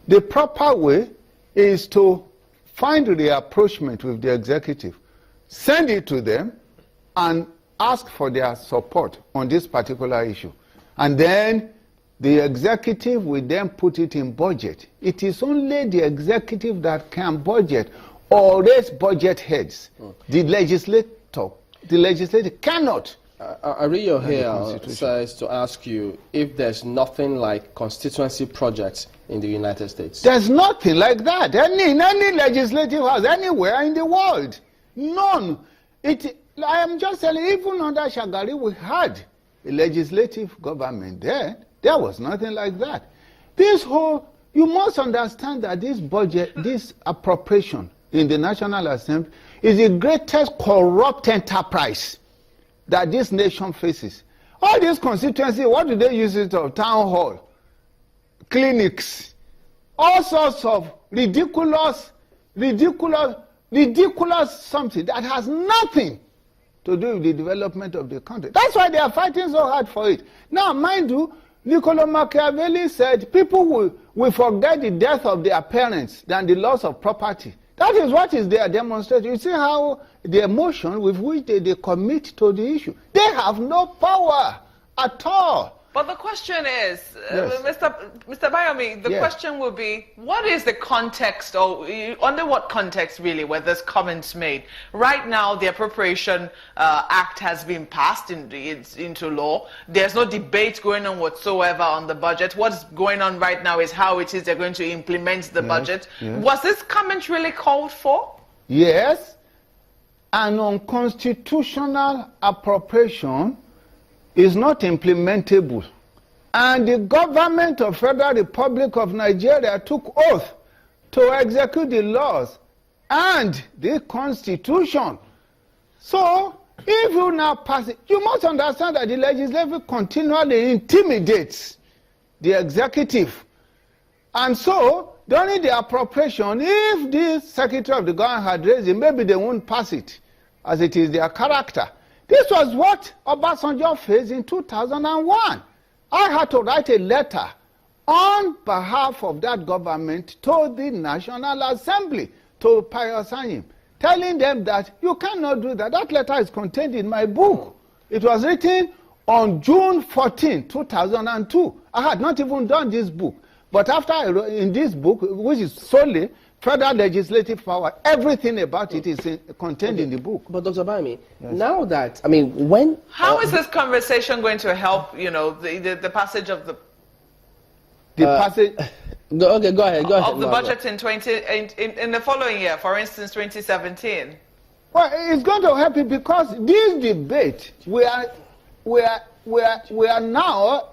The proper way is to find the approachment with the executive, send it to them, and ask for their support on this particular issue. And then the executive will then put it in budget. It is only the executive that can budget or raise budget heads. The legislature cannot. I read your here says to ask you if there's nothing like constituency projects in the United States. There's nothing like that. In any legislative house, anywhere in the world. None. I am just telling you, even under Shagari, we had a legislative government there. There was nothing like that. You must understand that this budget, this appropriation in the National Assembly is the greatest corrupt enterprise that this nation faces. All these constituencies, what do they use it of? Town hall, clinics, all sorts of ridiculous something that has nothing to do with the development of the country. That's why they are fighting so hard for it. Now, mind you, Niccolo Machiavelli said people will forget the death of their parents than the loss of property. That is what is there demonstrated. You see how the emotion with which they commit to the issue. They have no power at all. But the question is, yes. Mr. Bayomi, the question will be, what is the context, or under what context really were these comments made? Right now, the Appropriation Act has been passed into law. There's no debate going on whatsoever on the budget. What's going on right now is how it is they're going to implement the budget. Yes. Was this comment really called for? Yes. An unconstitutional appropriation is not implementable. And the government of Federal Republic of Nigeria took oath to execute the laws and the Constitution. So, if you now pass it, you must understand that the legislature continually intimidates the executive. And so, during the appropriation, if the Secretary of the Government had raised it, maybe they won't pass it, as it is their character. This was what Obasanjo faced in 2001. I had to write a letter on behalf of that government to the National Assembly, to Pius Anyim, telling them that you cannot do that. That letter is contained in my book. It was written on June 14, 2002. I had not even done this book. But after I wrote in this book, which is solely federal legislative power, everything about it is contained in the book. But Dr. Bayomi, now that, when... How is this conversation going to help, the passage of the... passage... Okay, go ahead. Of the budget in the following year, for instance, 2017? Well, it's going to help it because this debate, we are now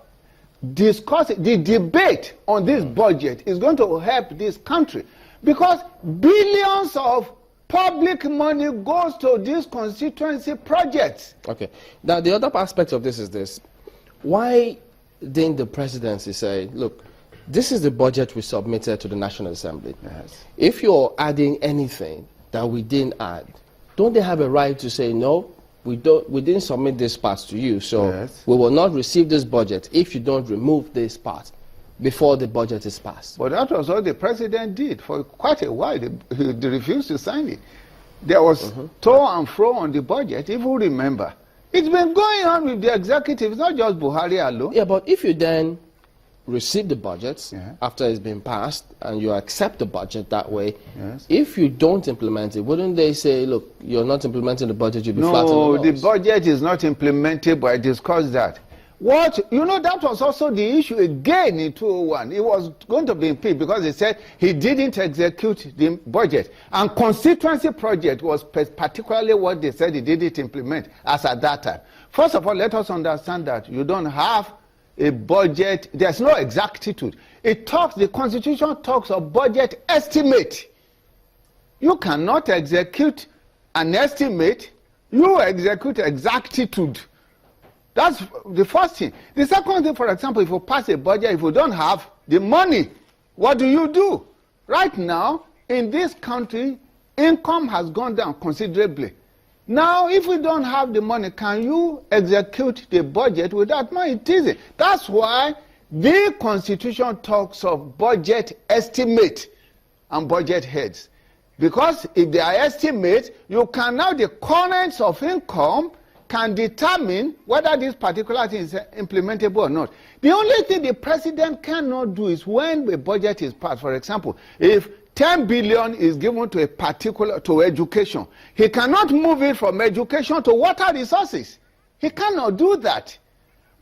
discussing, the debate on this budget is going to help this country. Because billions of public money goes to these constituency projects. Okay. Now, the other aspect of this is this. Why didn't the presidency say, look, this is the budget we submitted to the National Assembly. Yes. If you're adding anything that we didn't add, don't they have a right to say, no, we didn't submit this part to you, so we will not receive this budget if you don't remove this part before the budget is passed? But that was what the president did for quite a while. He refused to sign it. There was to and fro on the budget, if you remember. It's been going on with the executive, it's not just Buhari alone. Yeah, but if you then receive the budget after it's been passed and you accept the budget that way, if you don't implement it, wouldn't they say, look, you're not implementing the budget, you'll be flat on the No, nose? the budget is not implemented, but I discussed that. That was also the issue again in 2001. It was going to be impeached because they said he didn't execute the budget. And constituency project was particularly what they said he didn't implement as at that time. First of all, let us understand that you don't have a budget. There's no exactitude. The Constitution talks of budget estimate. You cannot execute an estimate. You execute exactitude. That's the first thing. The second thing, for example, if you pass a budget, if you don't have the money, what do? Right now, in this country, income has gone down considerably. Now, if we don't have the money, can you execute the budget without money? It isn't. That's why The Constitution talks of budget estimate and budget heads. Because if they are estimates, you can now, the currents of income can determine whether this particular thing is implementable or not. The only thing the president cannot do is when the budget is passed. For example, if 10 billion is given to a particular, to education, he cannot move it from education to water resources. He cannot do that.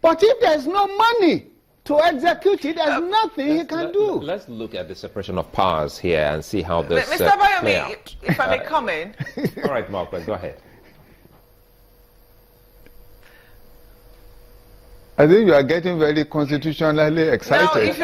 But if there's no money to execute it, there's nothing he can do. Let's look at the separation of powers here and see how this Mr. play Bayomi, out. if I may come in. All right, Margaret, go ahead. I think you are getting very constitutionally excited. Now, if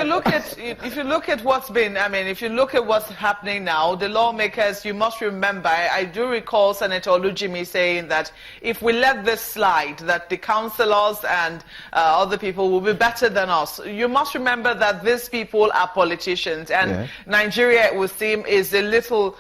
you look at what's been, I mean, if you look at what's happening now, the lawmakers, you must remember, I do recall Senator Olujimi saying that if we let this slide, that the councillors and other people will be better than us. You must remember that these people are politicians, and Nigeria, it would seem, is a little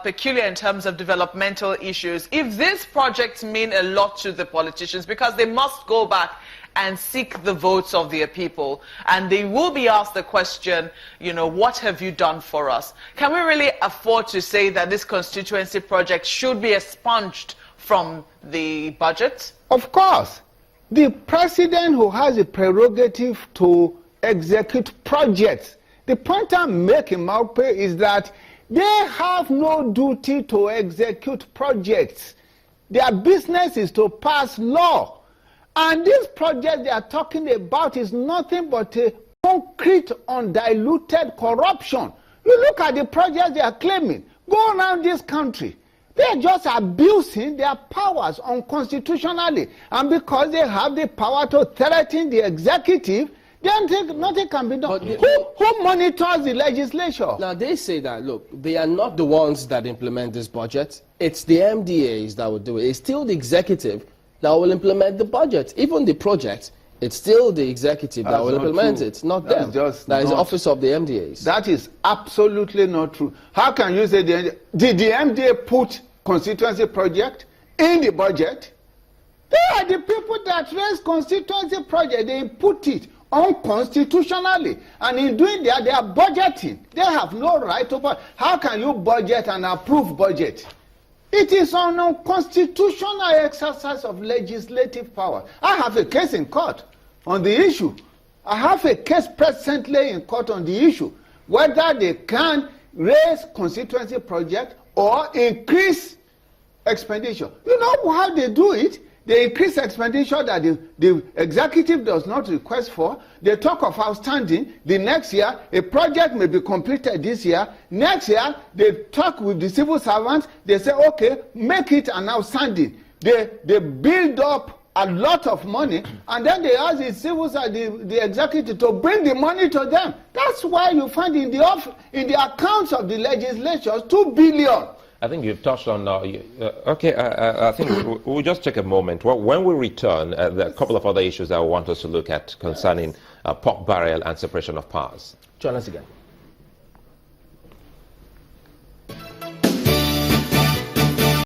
peculiar in terms of developmental issues. If these projects mean a lot to the politicians, because they must go back and seek the votes of their people, and they will be asked the question, you know, what have you done for us? Can we really afford to say that this constituency project should be expunged from the budget? Of course. The president who has the prerogative to execute projects, the point I'm making, Maupe, is that they have no duty to execute projects. Their business is to pass law. And this project they are talking about is nothing but a concrete, undiluted corruption. You look at the projects they are claiming. Go around this country. They are just abusing their powers unconstitutionally. And because they have the power to threaten the executive, then nothing can be done. Who monitors the legislature? Now, they say that, look, they are not the ones that implement this budget. It's the MDAs that will do it. It's still the executive that will implement the budget. Even the project, it's still the executive that will implement it, not them. That is the office of the MDAs. That is absolutely not true. How can you say did the MDA put constituency project in the budget? They are the people that raise constituency project. They put it unconstitutionally. And in doing that, they are budgeting. They have no right to budget. How can you budget and approve budget? It is an unconstitutional exercise of legislative power. I have a case in court on the issue. I have a case presently in court on the issue, whether they can raise constituency project or increase expenditure. You know how they do it? They increase expenditure that the executive does not request for. They talk of outstanding. The next year, a project may be completed this year. Next year, they talk with the civil servants. They say, okay, make it an outstanding. They build up a lot of money, and then they ask the civil the executive to bring the money to them. That's why you find in the accounts of the legislatures 2 billion. I think you've touched on, okay, I think we'll just take a moment. Well, when we return, there are a couple of other issues that I want us to look at concerning pork barrel and separation of powers. Join us again.